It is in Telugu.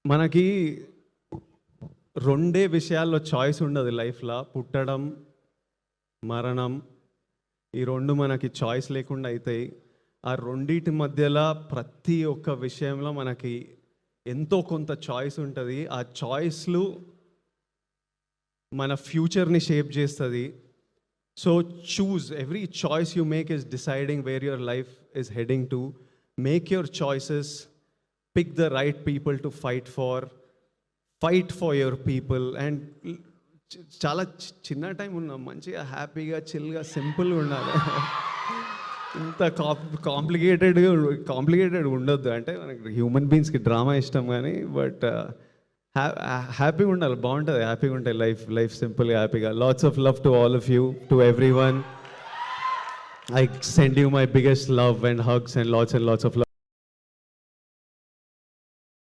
మనకి రెండే విషయాల్లో చాయిస్ ఉండదు లైఫ్లో, పుట్టడం, మరణం. ఈ రెండు మనకి చాయిస్ లేకుండా అవుతాయి. ఆ రెండింటి మధ్యలో ప్రతి ఒక్క విషయంలో మనకి ఎంతో కొంత చాయిస్ ఉంటుంది. ఆ చాయిస్లు మన ఫ్యూచర్ని షేప్ చేస్తుంది. So choose, every choice you make is deciding where your life is heading to. Make your choices, pick the right people to fight for your people. And చాలా చిన్న టైం ఉన్నాం, మంచిగా హ్యాపీగా చిల్గా సింపుల్గా ఉండాలి. ఇంత కాంప్లికేటెడ్ ఉండొద్దు. అంటే మనకి హ్యూమన్ బీయింగ్స్కి డ్రామా ఇష్టం కానీ, బట్ హ్యాపీగా ఉండాలి, బాగుంటుంది, హ్యాపీగా ఉంటుంది లైఫ్ సింపుల్గా హ్యాపీగా. Lots of love to all of you, to every one. I send you my biggest love and hugs and lots of love.